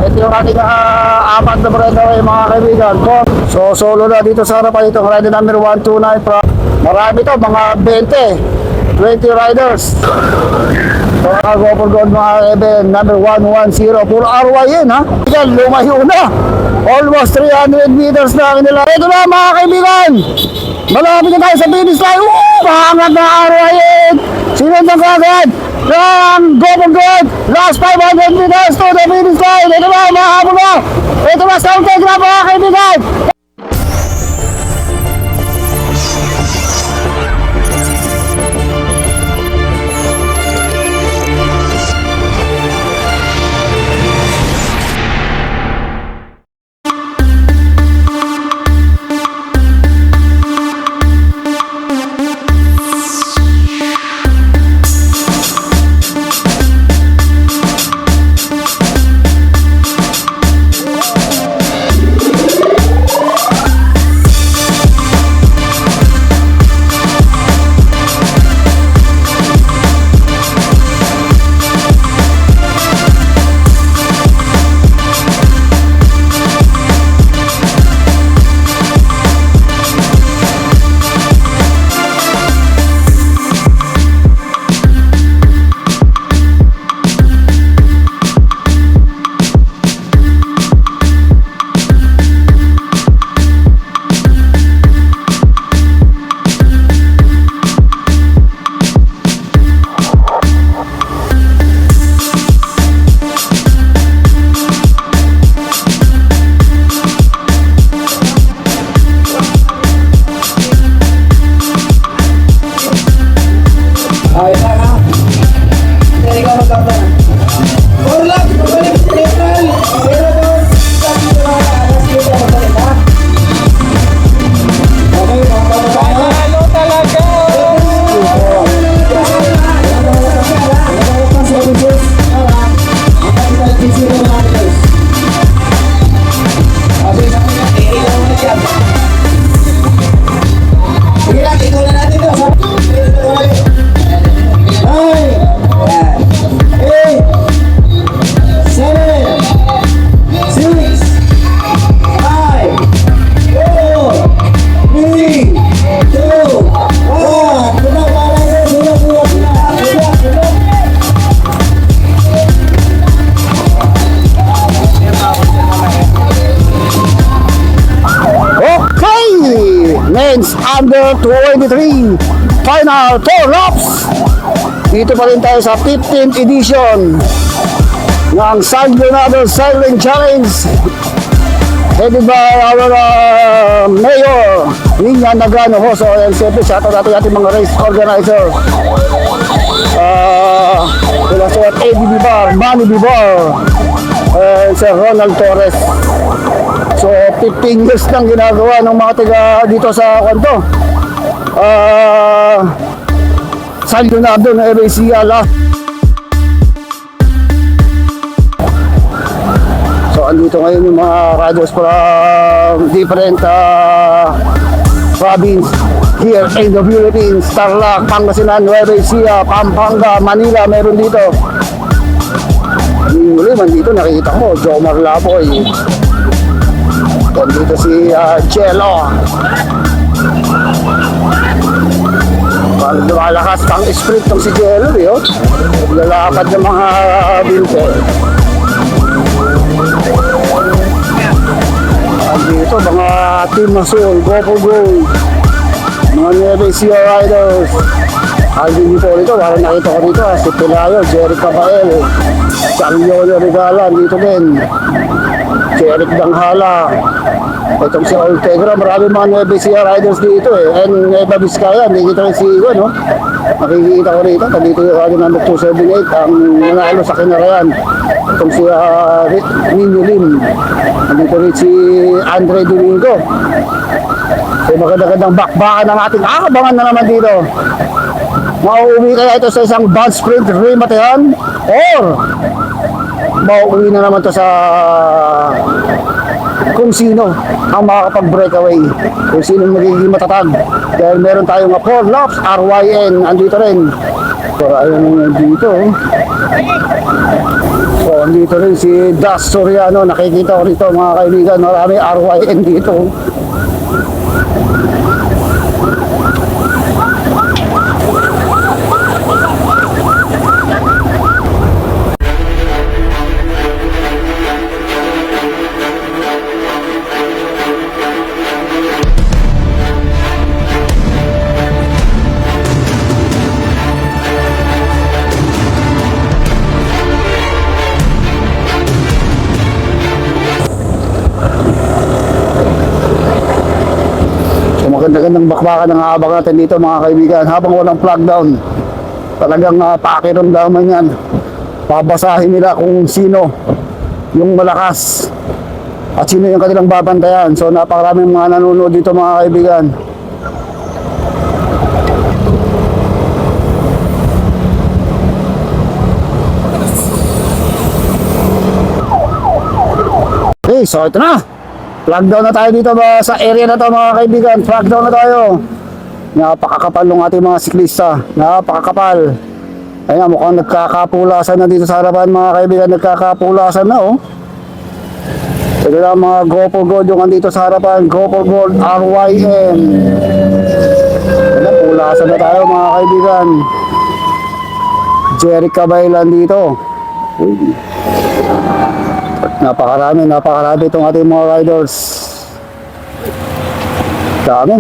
ito yung ating apat na breakaway mga kaibigan. So solo na dito sa harapan itong rider number 129. Marami to, mga 20 riders. So go for gold mga kaibigan, number 110. Puro RYN ha. Yan, lumayo na. Almost 300 meters na nila. Ito na mga kaibigan. Malapit na tayo sa finish line. Mahangat na RYN. Sinunod ng kagad ng go for gold. Last 500 meters to the finish line. Ito na, mahabol na. Ito na, sound take na mga kaibigan. Under 23 final 4 laps. Dito pa rin tayo sa 15th edition ng San Leonardo Cycling Challenge, headed by our Mayor Nina Nagrano Hoso. And siyempre shoutout natin ating mga race organizer, sila Sir Eddie Bibar, Manny Bibar, and Sir Ronald Torres. So 15 years nang ginagawa ng mga taga dito sa kanto, San Leonardo ng RACL. So andito ngayon yung mga riders from different province here in the Philippines. Tarlac, Pangasinan, Nueva Ecija, Pampanga, Manila, meron dito. Yung man dito nakikita ko Jomar Laboy. Dito si Jello. Parang lumalakas pang sprint tong si Jello, eh, oh. Lalakad ng mga binte. Dito mga Team Masul, Go for Gold, mga Nueva Ecija riders. Alvin po rito, parang nakita ko dito si Pelayo, Jerry Cabael, Charliano Regala, dito din si Eric Danghala. Itong si Ortegra, marami mga Nueva Ecija riders dito, eh. And Nueva Vizcaya, hindi kita rin si Iwan, no? Nakikita ko rito, dito yung ating number 278 ang nanalo sa Kinarayan. Itong si Nino Lim, nandito rin si Andre Domingo. So magandang bakbakan ng ating abangan na naman dito. Mauuwi kaya ito sa isang bad sprint rematehan, or mauuwi na naman to sa kung sino ang makakapag-breakaway, kung sino magiging matatag. Dahil meron tayong 4 laps, RYN andito rin. So ayun dito. So So, dito rin si Das Soriano. Nakikita ko rito mga kaibigan. Marami RYN dito. Maganda-gandang bakbakan ng habang natin dito mga kaibigan habang walang flag down. Talagang pakiramdaman yan. Babasahin nila kung sino yung malakas at sino yung kanilang babantayan. So napakaraming mga nanonood dito mga kaibigan. Okay, so ito na. Flag down na tayo dito ba sa area na to mga kaibigan. Flag down na tayo. Napakakapal ng ating mga siklista. Napakakapal. Ayan, mukhang nagkakapulasan na dito sa harapan mga kaibigan. Nagkakapulasan na oh. Ito na mga GoPro Gold yung andito sa harapan. GoPro Gold RYN. Ayan, pulasan na tayo mga kaibigan. Jerry Cabaylan dito. Napakarami itong ating mga riders. Dami.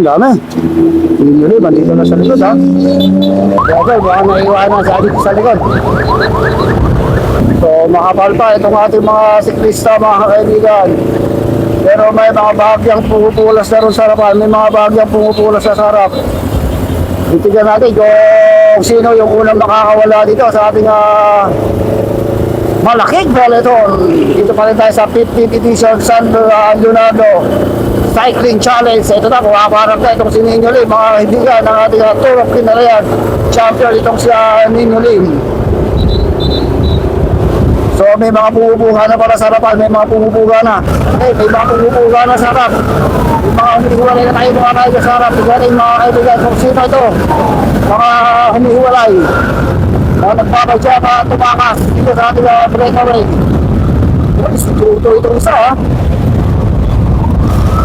Hindi bandito na sa likod ha. Kaya baka naiwanan sa ating sa likod. So makapal pa itong ating mga siklista mga kaibigan. Pero may mga bahagyang pumupulas na rin sa harapan. May mga bahagyang pumupulas sa harap. Itigan natin kung sino yung unang makakawala dito sa ating malaking peloton. Dito pa rin tayo sa 15th edition San Leonardo Cycling Challenge. Ito na, kumakarap na itong si Nino Lim, mga kaibigan ng ating Tour of Kinalayan champion itong si Nino Lim. So may mga pumupuga na para sa harapan, may mga pumupuga na. Okay, may mga pumupuga na sa harap. May mga humihiwalay na tayo mga riders sa harap. Tignan mga kaibigan kung sino ito. Mga humihiwalay. Nagpapadya ka tumakas dito sa ating breakaway. Si Tuto itong isa ha.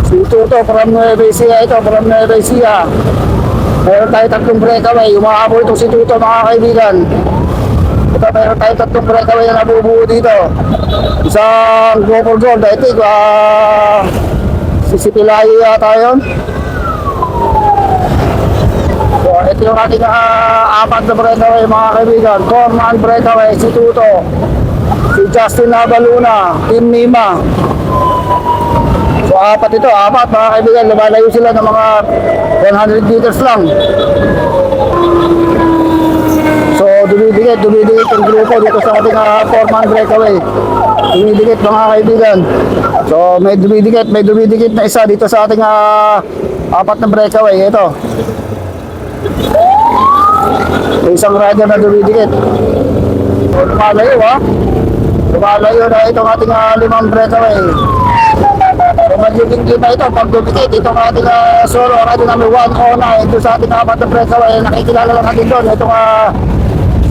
Si Tuto from Nueva Ecija ito, from Nueva Ecija. Meron tayo tatlong breakaway. Umahabol itong si Tuto mga kaibigan. Ito meron tayo tatlong breakaway na nabubuo dito. Isang GoPro Gold. I think sisipilayo yata yun. So, ito yung ating apat na breakaway mga kaibigan. Corman breakaway, si Tuto, si Justin Nabaluna, Team Nima. So apat mga kaibigan. Lumalayo sila ng mga 100 meters lang. So dumidikit yung grupo dito sa ating Corman breakaway. Dumidikit mga kaibigan. So may dumidikit na isa dito sa ating apat na breakaway. Ito. May isang rider na dumidikit. So, lumalayo na itong ating limang breakaway. So magiging lima ito pag dumikit itong ating solo rider number 109 ito sa ating apat na breakaway. Nakikilala lang natin doon itong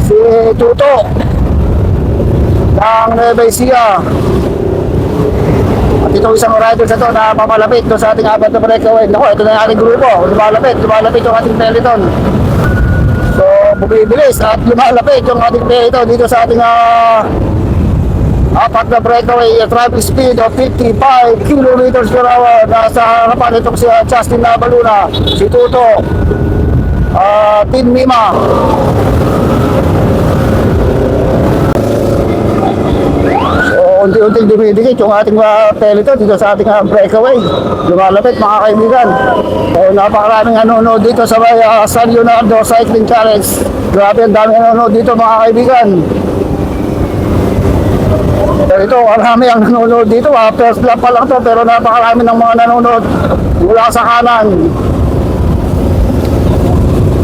si Tuto ng Nueva Ecija. At itong isang rider sa ito na papalapit doon sa ating apat na breakaway. Naku, ito na yung ating grupo. Lumalapit yung ating peloton. So, bumibilis at lumalapit yung ating peloton dito sa ating apat na breakaway. Traffic speed of 55 kilometers per hour. Nasa harapan itong si Justin Nabaluna, si Tuto, Team Mima. Unti-unting dumidikit yung ating peloton dito sa ating breakaway. Lumalapit mga kaibigan. So napakaraming nanonood dito sa San Leonardo Cycling Challenge. Grabe ang dami nanonood dito mga kaibigan. Pero ito, marami ang nanonood dito. First lap pa lang to pero napakarami ng mga nanonood mula sa kanan.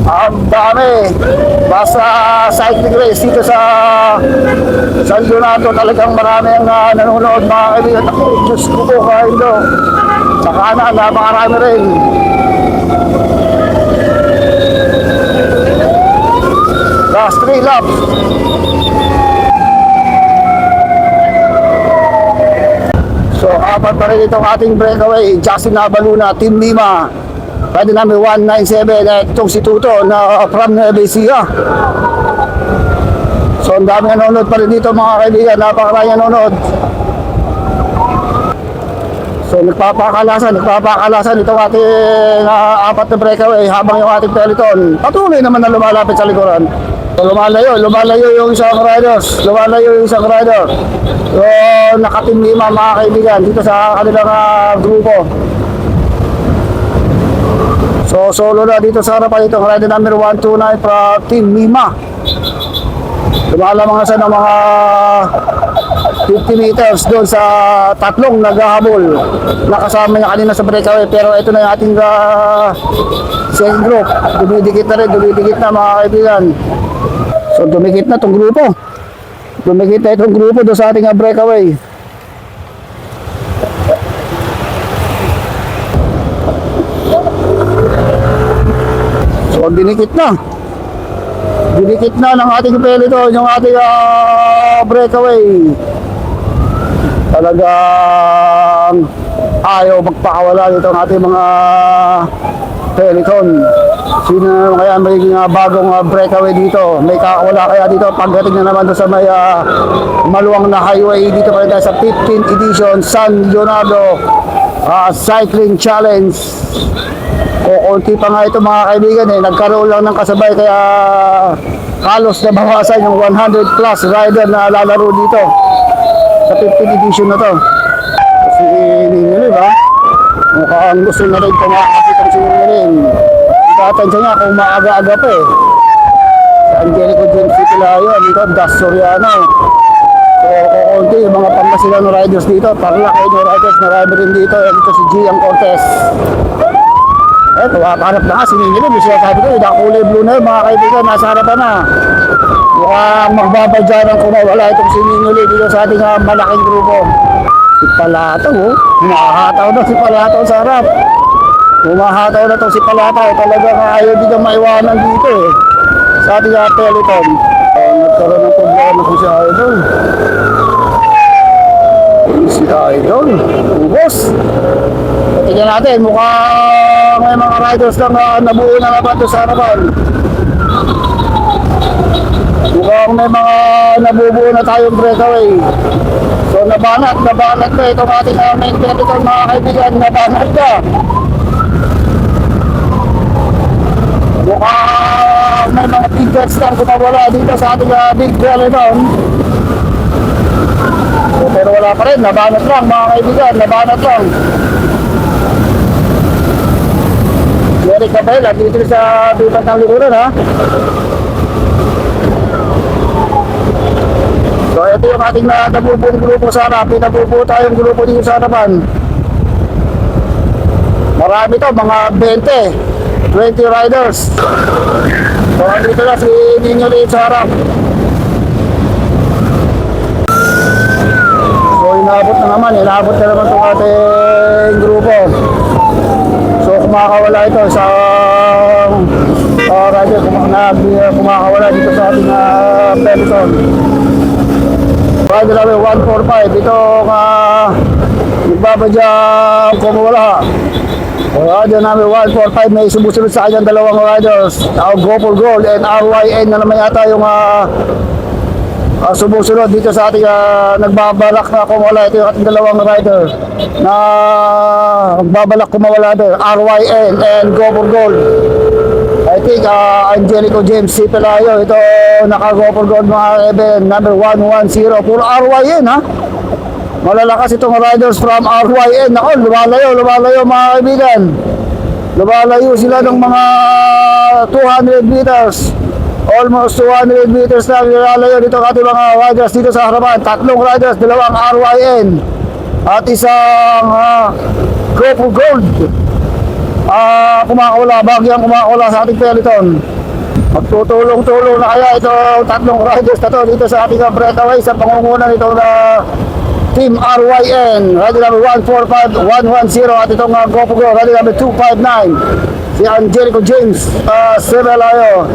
Ang dami. Basta cycling race dito sa San Leonardo, talagang marami ang nanonood mga kaibigan. Ako, Diyos ko po kain do. Sa kanan, napakarami rin. Last 3 laps. shoutout pa rin itong ating breakaway, Justin Nabaluna, Team Lima. Pwede namin 197 at itong si Tuto na from Nueva Ecija. So ang dami nanonood pa rin dito mga kaibigan, napakarami nanonood. So nagpapakalasan itong ating apat na breakaway habang yung ating peloton patuloy naman na lumalapit sa likuran. So, lumalayo yung isang riders, So nakatim lima mga kaibigan dito sa kanilang grupo. So solo na dito sa harapan itong rider number 129 from Team Lima. Lumalamang na siya ng mga 50 meters doon sa tatlong naghahabol. Nakasama niya kanina sa breakaway pero ito na yung ating second group. Dumidikit na mga kaibigan. So dumikit na itong grupo. Doon sa ating breakaway. So dinikit na ng ating peloton yung ating breakaway. Talagang ayaw magpakawala nito ang ating mga peloton. Sino kaya magiging bagong breakaway dito? May kakawala kaya dito pagdating na naman doon sa may maluwang na highway dito pa rin tayo sa 15th edition San Leonardo Cycling Challenge. Kukunti pa nga ito mga kaibigan nagkaroon lang ng kasabay kaya halos nabawasan yung 100 plus rider na lalaro dito sa 15th edition na to. Kasi Ninili ba? Mukhang gusto na rin pumakasip ang sinungaling. Ikatansya niya kung maaga-aga pa sa Angelico James Pilayo dito, Das Soriano. So kukunti yung mga Pangasinan riders dito, Tarlac riders, marami rin dito. Dito si Gian Cortez. Tumapanap na nga, siningilin. Yung sinasabi ko, yung kulay blue na yun, mga kaibigan, nasa harapan na. Mukhang magbabadyaran kung wala itong siningilin dito sa ating malaking grupo. Si Palataw, humahataw na si Palataw sa harap. Humahataw na itong si Palataw. Talagang ayaw din ang maiwanan dito sa ating peloton. Nagkaroon ng problema kung si Idol. Si Idol, ubos. Tingnan natin, mukhang may mga riders lang nabuo na naman ito sa harapan. Mukhang may mga nabubuo na tayong breakaway. So nabanat na itong ating main peloton mga kaibigan, nabanat na. Mukhang may mga tickets lang kumawala dito sa ating big peloton. So, pero wala pa rin, nabanat lang mga kaibigan, nabanat lang. Eric Cabela, dito sa dupat ng likuran ha. So ito yung ating nabubuong grupo sa harap. Pinabubuo tayong grupo dito sa harapan. Marami to, mga 20 riders. So dito na si Nino Lee sa harap. So inaabot na naman itong ating grupo. So kumakawala ito sa rider kumakawala dito sa ating peloton. Rider namin 145 ito nagbabadyang kumawala. Rider namin 145 may sumusunod sa kanyang dalawang riders, Go for Gold and RYN na naman yata yung sumusunod dito sa ating nagbabalak na kumawala. Ito yung ating dalawang rider na nagbabalak kumawala doon, RYN and Go for Gold. I think Angelico James C. Pelayo, ito naka-Go for Gold mga kaibigan, number 110. Puro RYN ha. Malalakas itong riders from RYN. Ako, lumalayo mga kaibigan. Lumalayo sila ng mga 200 meters. Almost 200 meters na nilalayo dito ang ating mga riders dito sa harapan. Tatlong riders, dalawang RYN at isang Go for Gold. Bagyang kumakawala sa ating peloton. Magtutulong-tulong na kaya itong tatlong riders na to dito sa ating breakaway sa pangungunan itong Team RYN. Rider number 145, 110 at itong Go for Gold. Rider number 259 si Angelico James Sebelayo.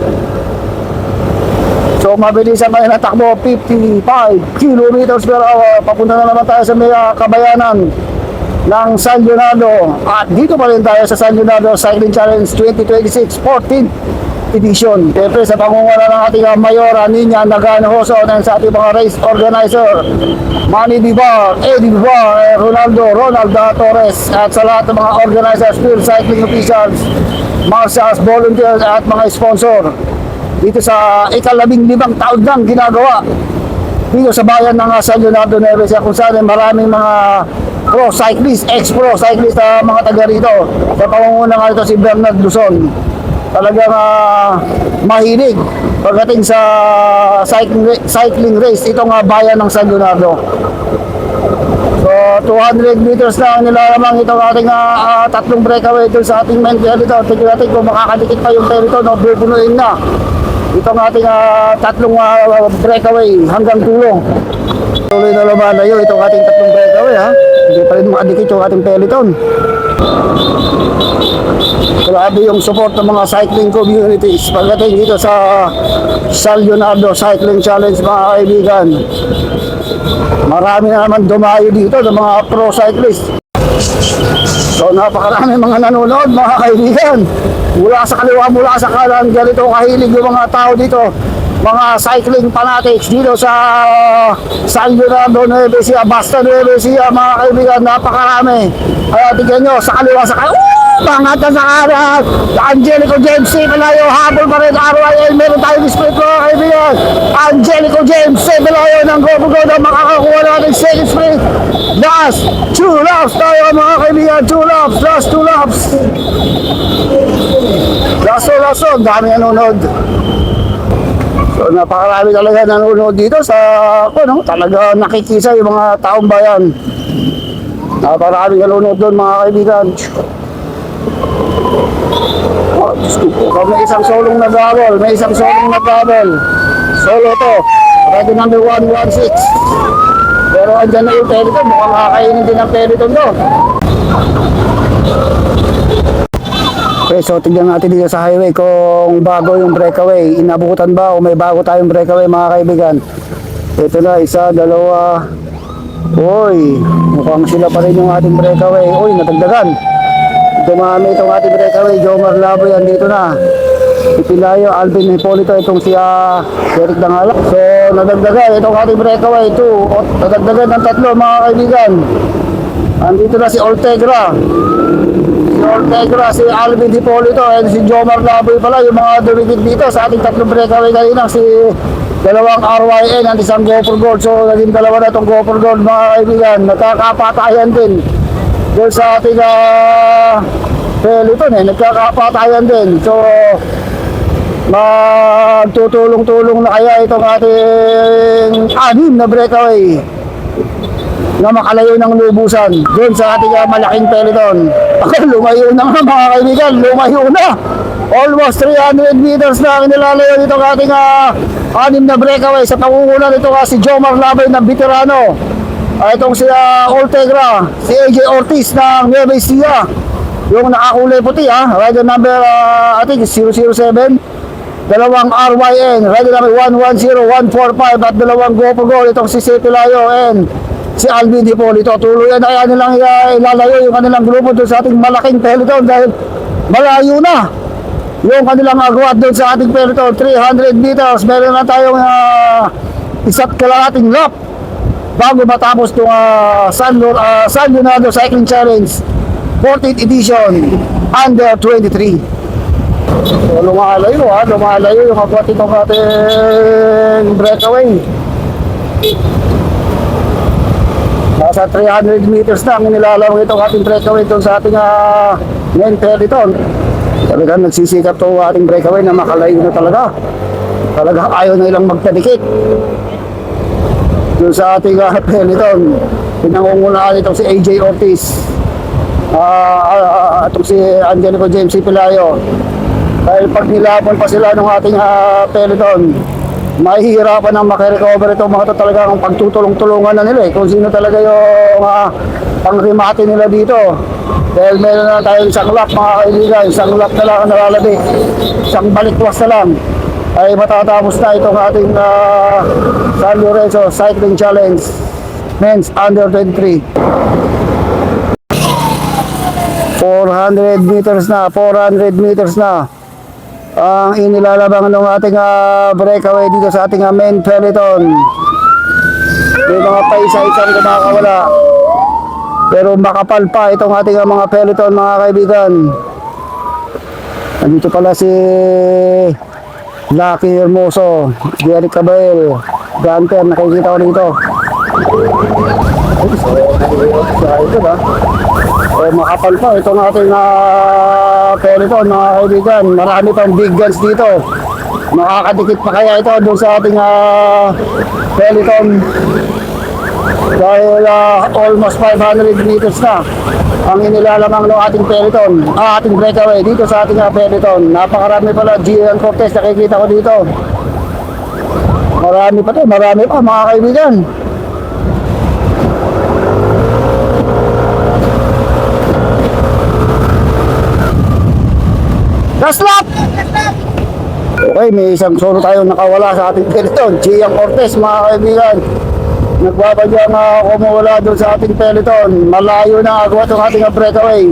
So mabilisan kayo na takbo, 55 kilometers per hour. Papunta na naman tayo sa may Kabayanan. ng San Leonardo. At dito pa rin tayo sa San Leonardo Cycling Challenge 2026 14th edition. Siyempre sa pangunguna ng ating Mayor Niña Naganohoso ng sa ating mga race organizer Manny Dibar, Eddie Dibar, Ronald Torres, at sa lahat ng mga organizers, field cycling officials, marshals, volunteers at mga sponsor dito sa ika-15 taon nang ginagawa dito sa bayan ng San Leonardo Nueva Ecija, kung saan maraming mga pro cyclist, ex-pro cyclist na mga taga rito. Sa pangunguna nga ito si Bernard Luzon, talagang mahilig pagdating sa cycling race itong bayan ng San Leonardo. So 200 meters na ang nilalamang itong ating tatlong breakaway dun sa ating main dito. Tignan natin kung makakadikit pa yung perito, no? Bubunuin na itong ating tatlong breakaway hanggang tulong. Tuloy na lumalayo itong ating tatlong breakaway, ha? Hindi pa rin makadikit yung ating peloton. Grabe yung support ng mga cycling communities pagdating dito sa San Leonardo Cycling Challenge, mga kaibigan. Marami na naman dumayo dito ng mga pro cyclist. So napakarami mga nanonood, mga kaibigan. Mula sa kaliwa, mula sa kanan, ganito kahilig yung mga tao dito, mga cycling fanatics dito sa San Leonardo Nueva Ecija, Basta Nueva Ecija, mga kaibigan. Napakarami. Kaya tignan nyo, sa kaliwa, sa kanan, pangat na sa kanan, Angelico James C. Pelayo, habol pa rin RYL. Meron tayong split, mga kaibigan. Angelico James C. Pelayo ng GoPro na makakakuha natin second split. Last 2 laps tayo, mga kaibigan. 2 laps, last 2 laps. Laso, dami nanonood. So napakarami talaga nanonood dito sa talaga nakikisa yung mga taong bayan. Napakarami nanonood doon, mga kaibigan. Oh, so, may isang solong nag-abol, solo to, ready number 116. Pero andyan na yung peloton, mukhang kakainin din ang peloton to. Okay, so tignan natin dito sa highway kung bago yung breakaway, inabutan ba o may bago tayong breakaway, mga kaibigan. Ito na, isa, dalawa. Uy, mukhang sila pa rin yung ating breakaway. Uy, natagdagan. Dumami itong ating breakaway. Jomar Laboy, andito na. Ipilayo, Alvin Hipolito, itong si Eric Dangala. So, nadagdagan itong ating breakaway. Nadagdagan ng 3, mga kaibigan. Andito na si Ortegra. Si Alvin Hipolito, and si Jomar Laboy pala, yung mga dumikit dito sa ating 3 breakaway kanina. Si dalawang RYN at isang GoPro Gold. So, naging dalawa na itong GoPro Gold, mga kaibigan. Nagkakapatayan din doon sa ating peloton, nagkakapatayan din. So magtutulong-tulong na kaya itong ating 6 na breakaway na makalayo ng lubusan doon sa ating malaking peloton. Lumayo na nga, mga kaibigan, lumayo na. Almost 300 meters na ang nilalayo itong ating 6 na breakaway sa pangungunan nito si Jomar Labay ng veterano. Itong si Ortegra, si AJ Ortiz ng Nueva Ecija, yung nakakulay puti, rider number I think 007, dalawang RYN, rider number 110145, at dalawang GoPro Gold, itong si Pelayo and si Alvin Hipolito. Tuluyan na kaya nilang ilalayo yung kanilang grupo doon sa ating malaking peloton dahil malayo na yung kanilang agwat doon sa ating peloton. 300 meters, meron na tayong isa't kalahating lap bago matapos itong San Leonardo Cycling Challenge 14th edition under 23. So lumalayo yung agwat itong ating breakaway. Nasa 300 meters na ang nilalawang itong ating breakaway doon sa ating main peloton. Talagang nagsisikap itong ating breakaway na makalayo na talaga. Talagang ayaw na ilang magtadikit doon sa ating peloton. Pinangungunahan itong si AJ Ortiz, itong si Angelico James C. Pelayo. Dahil pag nilapon pa sila ng ating peloton, mahihirapan ang makarecover itong mga ito. Talagang pagtutulong-tulungan na nila kung sino talaga yung pangrimate nila dito. Dahil meron na tayong isang lap, mga kaibigan, isang lap na lang ang nalalabi, isang balikwas na lang ay matatapos na itong ating San Lorenzo Cycling Challenge Men's Under 23. 400 meters na, 400 meters na ang inilalabang ng ating breakaway dito sa ating main peloton. May mga paisa-isang kumakawala, pero makapal pa itong ating mga peloton, mga kaibigan. Nandito pala si Lucky Hermoso, Jerry Cabal, Gunter, nakikita ko dito. So ito ba? Makapal pa itong ating peloton, mga kaibigan. Marami pang big guns dito. Makakadikit pa kaya ito doon sa ating peloton, dahil almost 500 meters na ang inilalamang ng ating peloton, ating breakaway dito sa ating peloton. Napakarami pala Gian Cortez, nakikita ko dito. Marami pa to, marami pa, mga kaibigan. Last lap! Okay, may isang solo tayo nakawala sa ating peloton, Gian Cortez, mga kaibigan. Nagbabadya na kumawala doon sa ating peloton. Malayo na agawa itong ating breakaway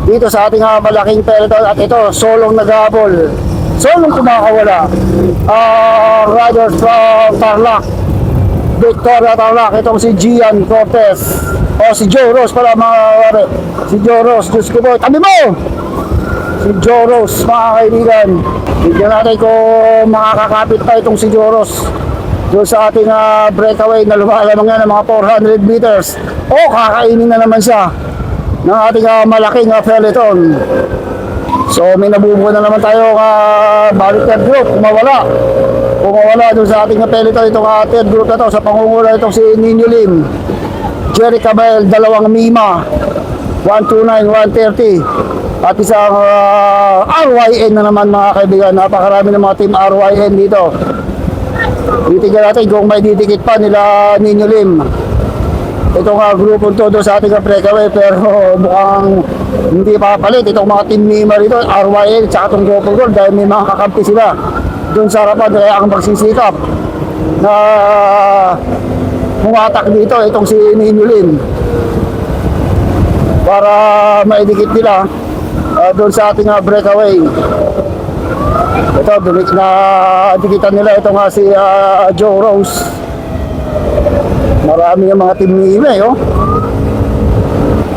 dito sa ating malaking peloton. At ito, solong naghabol, solong kumakawala. Riders from Tarlac, Victoria Tarlac, itong si Gian Cortez, o si Joe Rose pala, mga kare. Si Joe Rose, Diyos ko po, tabi mo! Si Joe Rose, mga kaibigan. Bigyan natin kung makakakapit pa itong si Joe Rose doon sa ating breakaway na lumalamang yan ng mga 400 meters. O kakainin na naman siya ng ating malaking peloton. So may nabubuo na naman tayo balik third group, kumawala doon sa ating peloton. Itong third group na to, sa pangungula itong si Nino Lim, Jerry Cabal, dalawang Mima, 129, 130, at isang RYN na naman, mga kaibigan. Napakarami ng mga team RYN dito. Titignan natin kung may didikit pa nila Nino Lim itong grupong todo sa ating breakaway, pero mukhang hindi papalit itong mga team Mima rito, RYN at itong Gopal Gold, dahil may mga kakampi sila doon sa harapan. Kaya ang magsisikap na pumatak dito itong si Nino Lim para maidikit nila doon sa ating breakaway. Ito, na dikitan nila itong si Joe Rose. Marami yung mga team ni Ime, oh.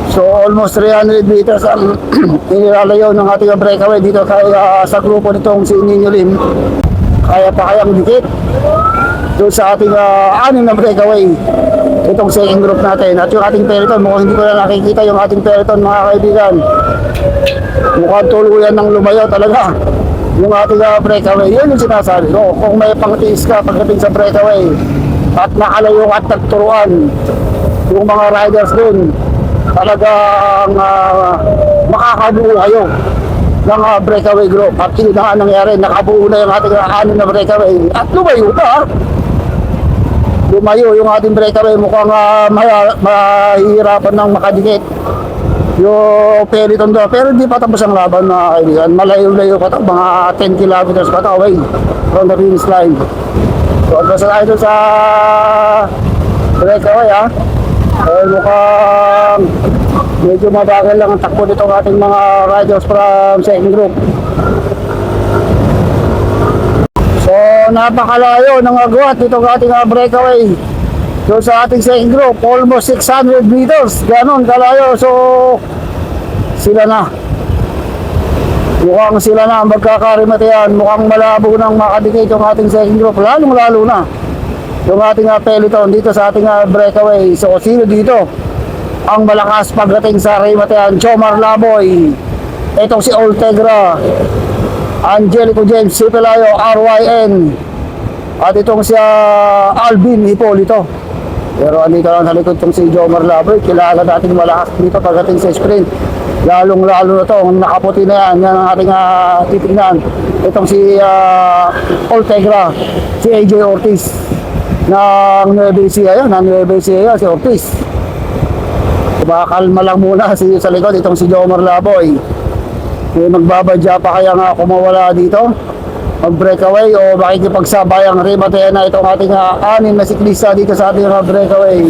So almost 300 meters ang inilalayo ng ating breakaway dito kaya sa grupo nitong si Nino Lim. Kaya pa kayang dikit doon sa ating anim na breakaway itong second group natin. At yung ating peloton, mukhang hindi ko na nakikita yung ating peloton, mga kaibigan. Mukhang tuluyan ng lumayo talaga yung ating breakaway. Yun yung sinasabi ko, kung may pangtiis ka pagdating sa breakaway at nakalayo at nagturuan yung mga riders dun, talagang makakabuo kayo ng breakaway group. At yun na nangyari, nakabuo na yung ating anim na breakaway at lumayo pa. Lumayo yung ating breakaway, mukhang mahihirapan ng makadikit yung peloton doon. Pero hindi pa tapos ang laban, mga kaibigan. Malayo-layo pa ito, mga 10 kilometers pa ito away from the finish line. So atras na tayo sa breakaway, mukhang medyo mabagal lang ang takbo nito ng ating mga riders from second group. So napakalayo ng agwat itong ating breakaway doon sa ating second group, almost 600 meters, ganon kalayo. So sila na, mukhang sila na ang magkakarimatayan. Mukhang malabo ng makadikit yung ating second group, lalong lalo na yung ating peloton dito sa ating breakaway. So sino dito ang malakas pagdating sa rimatayan? Jomar Laboy, itong si Oltegra, Angelico James, si Pelayo, RYN, at itong si Alvin Hipolito. Pero andito lang sa likod itong si Jomar Laboy, kilala natin malakas dito pagdating sa sprint. Lalong lalo na ito, nakaputi na yan, yan ang ating titignan. Itong si Oltegra, si AJ Ortiz ng Nueva Ecija, si Ortiz. Kalma lang muna sa likod itong si Jomar Laboy. May magbabadya pa kaya nga kumawala dito mag-breakaway o makikipagsabayang rebate na itong ating anim na siklista dito sa ating breakaway.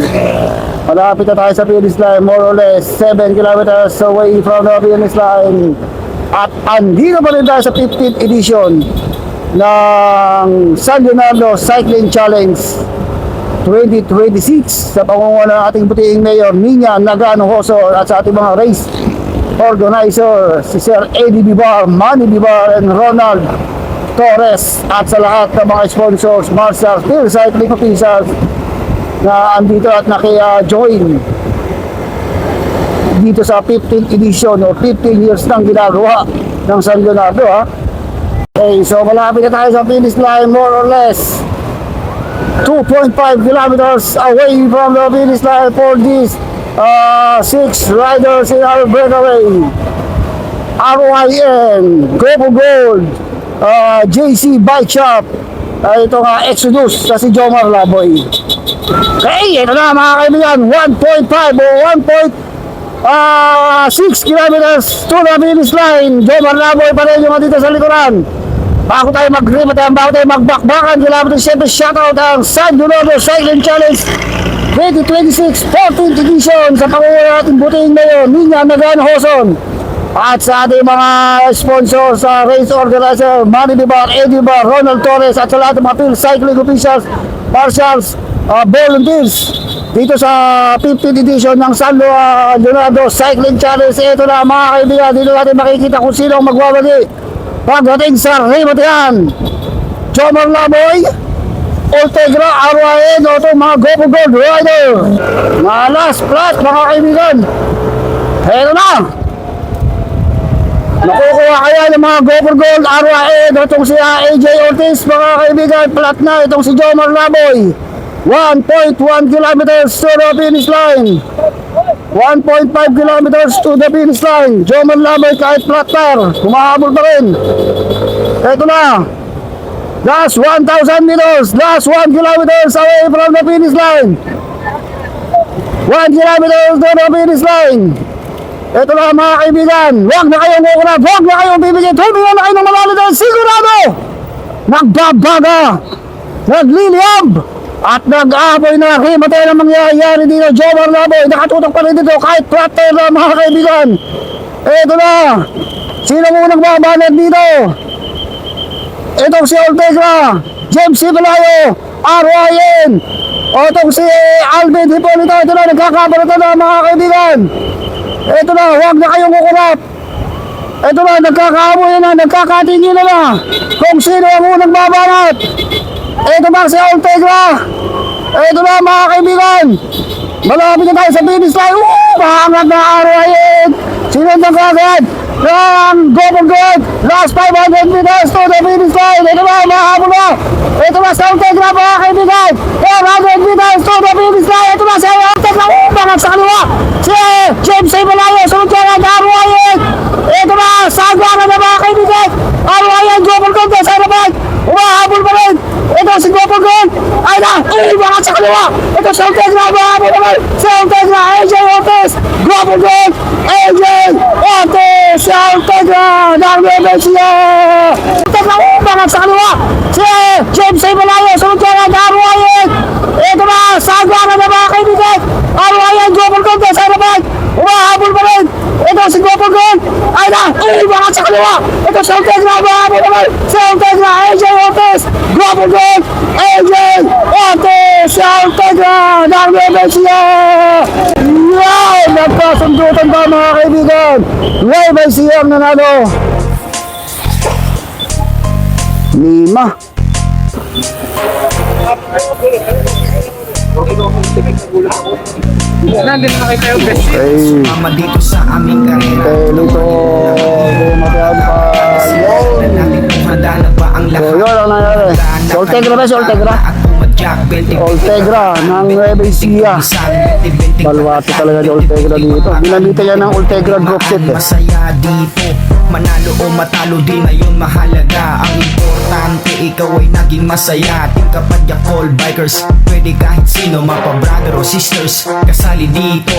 Malapit na tayo sa finish line, more or less 7 kilometers away from the finish line. At andito pa rin tayo sa 15th edition ng San Leonardo Cycling Challenge 2026 sa pangunguna ng ating butiing Mayor Nina Nagano Hoso at sa ating mga race organizer si Sir Eddie Bibar, Manny Bibar, and Ronald Torres, at sa lahat ng mga sponsors, Marshall Steel Cycling Officials na andito at naki-join dito sa 15th edition o 15 years nang ginagawa ng San Leonardo. Okay, so malapit na tayo sa finish line, more or less 2.5 kilometers away from the finish line for these 6 riders in our breakaway. RYN, Gopo Gold, JC Bike Shop, ito nga Exodus sa si Jomar Laboy. Okay, ito na mga kaibigan, 1.5 o 1.6 kilometers to the finish line. Jomar Laboy pa rin yung dito sa likuran. Bago tayo mag-rimatan, bago tayo magbakbakan, kailangan natin siyempre shoutout ang San Leonardo Cycling Challenge 2026 14th edition sa pangunguna natin buting ngayon, Nina Nagano Hoson, at sa ating mga sponsors sa race organizer, Manny Bibar, Eddie Bibar, Ronald Torres, at sa lahat ng mga field cycling officials, marshals, volunteers dito sa 15th edition ng San Leonardo Cycling Challenge. Ito na mga kaibigan, dito natin makikita kung sino ang magwawali pagdating sa rimatihan. Jomar Laboy, Ultegra, RYN, o itong mga Gopo Gold rider. Mga last plus mga kaibigan. Ito na. Nakukuha kaya ng mga Gopo Gold, RYN, itong si AJ Ortiz, mga kaibigan. Plat na itong si Jomar Laboy. 1.1 kilometers to the finish line. 1.5 kilometers to the finish line. Jomar Laboy kahit flat tire, humahabol pa rin. Ito na. Last 1,000 meters. Last 1 kilometers away from the finish line. 1 kilometer to the finish line. Ito na mga kaibigan. Huwag na kayong kukurap. Huwag na kayong bibigyan. Huwag na kayo ng malalo dahil sigurado nagbabaga, nagliliyab, at nag-aapoy na himatay na mangyayari dito. Jomar Laboy, nakatutok pa rin dito kahit flat tire na mga kaibigan. Ito na. Sino munang mabanat dito? Itong si Ortega, James Hipalayo, RYN, o itong si Alvin Hipolito. Ito na, nagkakabarata na mga kaibigan. Ito na, huwag na kayong kukurap. Ito na, nagkakaamoy na, nagkakatingin na kung sino ang unang mabanat. Ito ba si Ultegra? Ito na mga kaibigan. Malapit na tayo sa finish line. Mahangat na RYN. Sinundan ka agad ng Gopo Gold. Last 500 meters to the finish line. Ito ba, mahabol na. Ito ba si Ultegra mga kaibigan. 400 meters to the finish line. Ito ba si Ultegra. Mahangat sa kaliwa. Si James Hipalayo. Sunod ka ng RYN. Ito ba, sagwa na mga kaibigan. RYN, Gopo Gold sa harapan. Umahabol pa rin. Ito si Gopo Gold. Ay na, mga sa kaliwa. Ito si Ultegra, umahabol pa rin. Si Ultegra, AJ Ortiz. Gopo Gold, AJ Ortiz. Si Ultegra, ng Nuevencia. Ultegra, mga sa kaliwa. Si James Hipalayo, sunod ka ng RYN. Ito ba, sagwa na mga kaibigan. RYN, Gopo Gold sa harapan. Umahabol pa rin. Ito si Gopo Gold. Ay na, mga sa kaliwa. Ito si Ultegra, umahabol pa rin. Si Ultegra, AJ Ortiz. Gopo Gold, AJ Ortiz. Si Ultegra ng Nuevencia. Wow! Nagkasundutan ba mga kaibigan? Nuevencia ang nanalo. Lima. Nandito na kayo best. Mama dito sa aming karera. Luto. Matihan pa. Madala ba ang So lahat? yun ang nangyari. Si Ultegra ba si Ultegra? Ultegra ng Nuevencia. Balwati talaga si Ultegra dito. Ginamita niya ng Ultegra group set eh. Masaya dito. Manalo o matalo din ngayon mahalaga. Ang importante ikaw ay naging masaya. Team Kapadya Call Bikers, pwede kahit sino, mapa brother o sisters kasali dito.